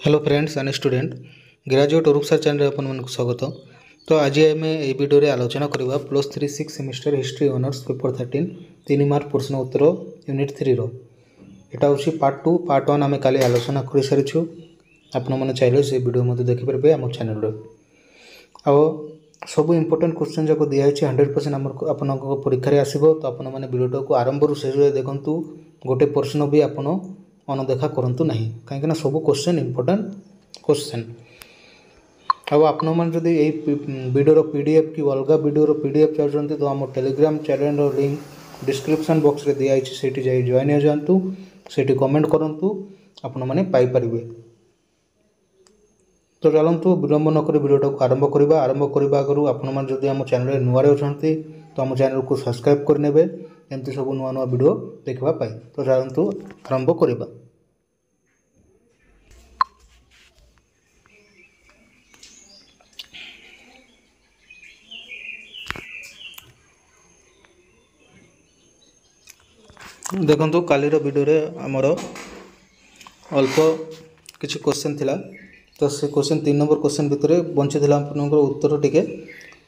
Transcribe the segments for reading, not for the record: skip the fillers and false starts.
Hello friends and student graduate Rupsa channel अपन मन को स्वागत। तो आज आम ये वीडियो रे आलोचना करवा +3 6 semester history honours paper 13 3 mark प्रश्न उत्तर यूनिट 3 रो एटा होची पार्ट 2 पार्ट 1 आम काली आलोचना कर सारी आपण मैंने चाहिए से वीडियो मत देखिपारे आम चैनल रे आ सब इंपोर्टेंट क्वेश्चन जाक दिखाई 100% आपण परीक्षा आसो। तो आपण मैंने वीडियो को आरंभ शेष देखु गोटे प्रश्न भी आपण अनदेखा करंतु नहीं कहीं सब क्वेश्चन इंपोर्टेंट क्वेश्चन आपण मैंने जब यही वीडियो पीडीएफ कि अलग वीडियो पीडीएफ चाहते तो आम Telegram channel link description box रे दिखाई से जॉइन हो जातु से कमेंट करूँ आपण मैंने पाइपर। तो चलतु विलंब नक वीडियो को आरंभ करवा आगु आपण मैंने जब आम चैनल नुआ अच्छा तो आम चैनल को सब्सक्राइब करने एमती सब नुआ नुआ वीडियो देखापी। तो चलतु आरंभ करवा। देखो कालीर वीडियो रे आमर अल्प किसी क्वेश्चन थिला तो से क्वेश्चन 3 नंबर क्वेश्चन भितर बंची उत्तर टिके।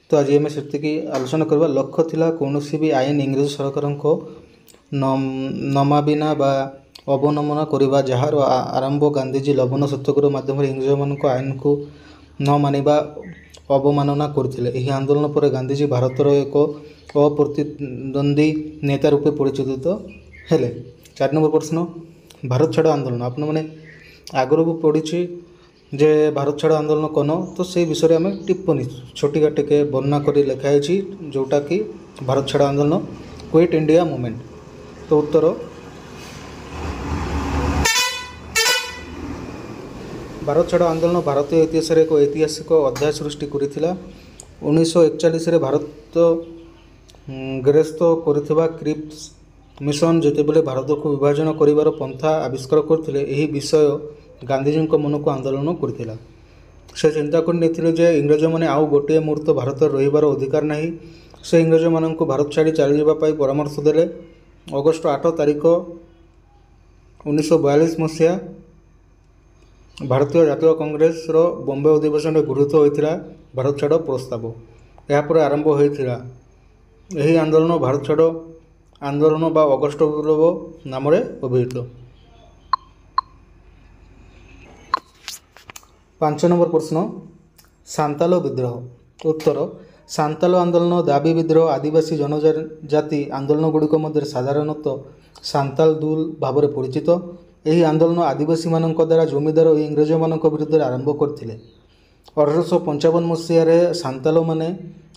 तो आज आम से आलोचना करवा लक्ष्य थिला कौन भी आईन इंग्रेज सरकार को नमाबिना बा अवनमना करवा जार आरंभ गांधीजी लवण सत्याग्रह माध्यम इंग्रेज मान आईन को न मानिबा अवमानना करथिले। एही आंदोलन पर गांधीजी भारतर एक अप्रतिद्वंदी नेता रूपे परिचित हेले। 4 नंबर प्रश्न भारत छाड़ आंदोलन आपण मैंने आगु भी पढ़ी जे भारत छाड़ आंदोलन कौन तो से विषय आम टिप्पणी छोटिका टिके वर्णना कर लिखाई जोटा कि भारत छाड़ आंदोलन क्विट इंडिया मूवमेंट। तो उत्तर भारत छाड़ आंदोलन भारतीय इतिहास एक ऐतिहासिक अध्याय सृष्टि करथिला। 1941 भारत ग्रस्त करथिबा क्रिप्स मिशन जितेबले भारत को विभाजन करिवार पंथा आविष्कार करथिले एही विषय गांधीजी मन को आंदोलन करथिला। से चिंता कर जे इंग्रज माने आउ गोटे मुहूर्त भारत रहिबार अधिकार नहीं। से इंग्रज मान को भारत छाड़ी चली जाबा पाई परामर्श देले। अगस्ट 8 तारिख 1942 मसीहा भारतीय जातीय कांग्रेस रो बॉम्बे अधिवेशन में गृहीत होता भारत छाड़ प्रस्ताव यापर आरंभ होता। यही आंदोलन भारत छाड़ आंदोलन बा अगस्ट विप्लव नाम अभिहित। 5 नंबर प्रश्न सांतालो विद्रोह। उत्तर सांतालो आंदोलन दाबी विद्रोह आदिवासी जनजाति आंदोलन गुड़िक मध्य साधारणतः सांताल दूल भाव में परिचित। यही आंदोलन आदिवासी मान द्वारा जमीदार और इंग्रज मान विरुद्ध आरंभ करते। 1855 मसीह सांतालो माने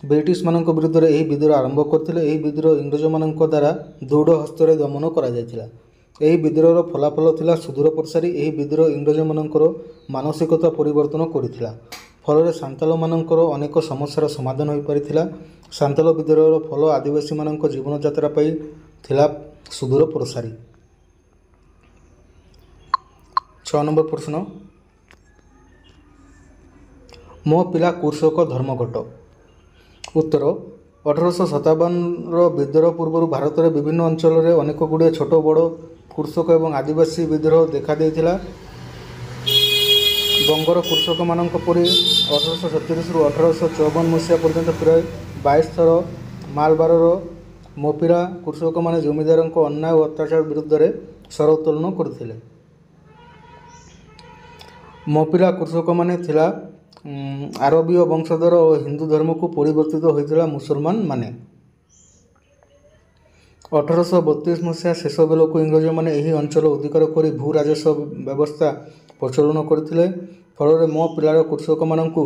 ब्रिटिश मान विरुद्ध यही विद्रोह आरंभ करते। यही विद्रोह इंग्रज मान द्वारा दृढ़ हस्तर दमन कर विद्रोहर फलाफल थिला सुदूर प्रसारी। यही विद्रोह इंग्रज मानकर मानसिकता परिवर्तन करथिला फल सांतालो मानकर अनेक समस्यार समाधान हो पारिथिला। सांतालो विद्रोहर फल आदिवासी मानक जीवन यात्रा पाई थिला सुदूर प्रसारी। 6 नंबर प्रश्न मो पिला कृषक धर्मघट। उत्तर 1857 विद्रोह पूर्व भारत में विभिन्न अंचल में अनेक गुड़े छोट बड़ कृषक और आदिवासी विद्रोह देखा देइथिला। बंगर कृषक मान परी 1837 रु 1854 मसीहा पर्यंत प्राय 22 थर मालबार मोपिरा कृषक मान जमीदार अन्याय और अत्याचार विरुद्ध स्वर उत्तोलन करथिले। मोपिरा कृषक माने थिला आरबीय वंशधर और हिंदू धर्म को परिवर्तित होता मुसलमान माने। 1832 मसीहा शेष बेलू इंग्रज मैंने यही अंचल अधिकार कर भू राजस्व व्यवस्था प्रचलन करते। फल मो पिलार कृषक मानक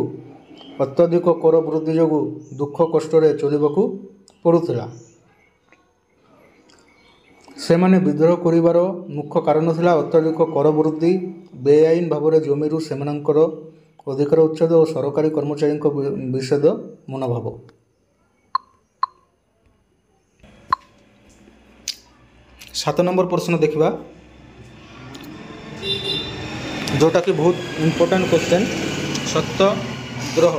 अत्यधिक कर वृद्धि जो दुख कष्ट चलवाक पड़ूला। से माने विद्रोह करिवार मुख्य कारण थिला अत्यधिक कर वृद्धि बेआईन भाव में जमीरू सेमानंकर अधिकार उच्छेद और सरकारी कर्मचारी विच्छेद मनोभाव। 7 नंबर प्रश्न देखा जोटा कि बहुत इंपोर्टेंट क्वेश्चन सत्याग्रह।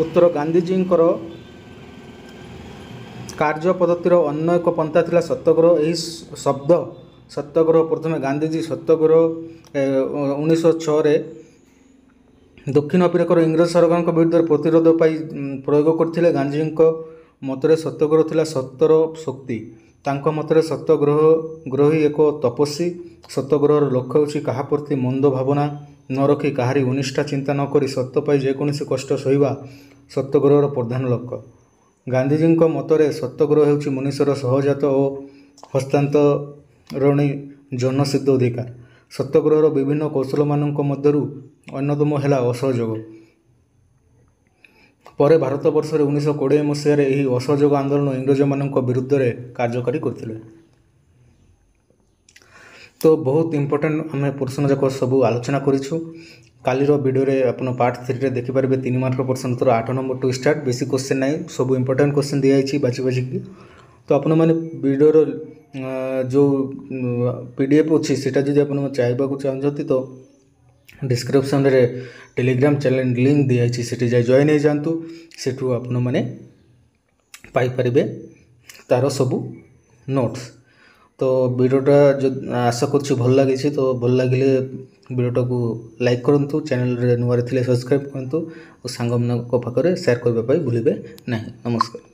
उत्तर गांधीजी कार्य पद्धतिर अन्य एक पंथा थिला सत्याग्रह। यही शब्द सत्याग्रह प्रथम गांधीजी सत्याग्रह 1906 दक्षिण अफ्रिकार इंग्रज सरकार विरुद्ध प्रतिरोध प्रयोग करते। गांधीजी मतरे सत्याग्रह थिला सत्तर शक्ति। तांको मतरे सत्याग्रही एक तपस्वी। सत्याग्रहर लक्ष्य होछि काहा प्रति मंद भावना न रखी काहारी अनिष्टा चिंता न करी सत्य पाई जेकोसी कष्ट सहिबा सत्याग्रहर प्रधान लक्ष्य। गांधीजी मतरे सत्याग्रह हेउछि मनुष्यर सहजात और हस्तांतरणी जनसिद्ध अधिकार। सत्याग्रहर विभिन्न कौशल मानक मध्यरु अन्यतम है असहयोग। पर भारत वर्ष 1920 मसीह यही असहयोग आंदोलन इंग्रज मान विरुद्ध कार्यकारी करते। तो बहुत इंपोर्टेंट आम प्रश्न जाक सब आलोचना करूँ। कालीर वीडियो रे अपन पार्ट 3 रे देखिपारे 3 मार्क प्रश्न उत्तर 8 नंबर टू स्टार्ट। बेसी क्वेश्चन ना सब इंपोर्टेंट क्वेश्चन दिखाई बाछी बाछिकी। तो आपण मैंने वीडियोर जो पीडीएफ अच्छी से चाहिए चाहते तो डिस्क्रिप्शन रे टेलीग्राम चैनल लिंक दिखाई से जॉइन हो जातु। सेठू आपण मैंने पाइपर तार सबू नोट्स। तो वीडियोटा जो आशा कर भल लगी तो भल लगे वीडियोटा को लाइक करूँ, चैनल नुआ थे सब्सक्राइब करूँ और सांग पाखे शेयर करने भूलिए ना। नमस्कार।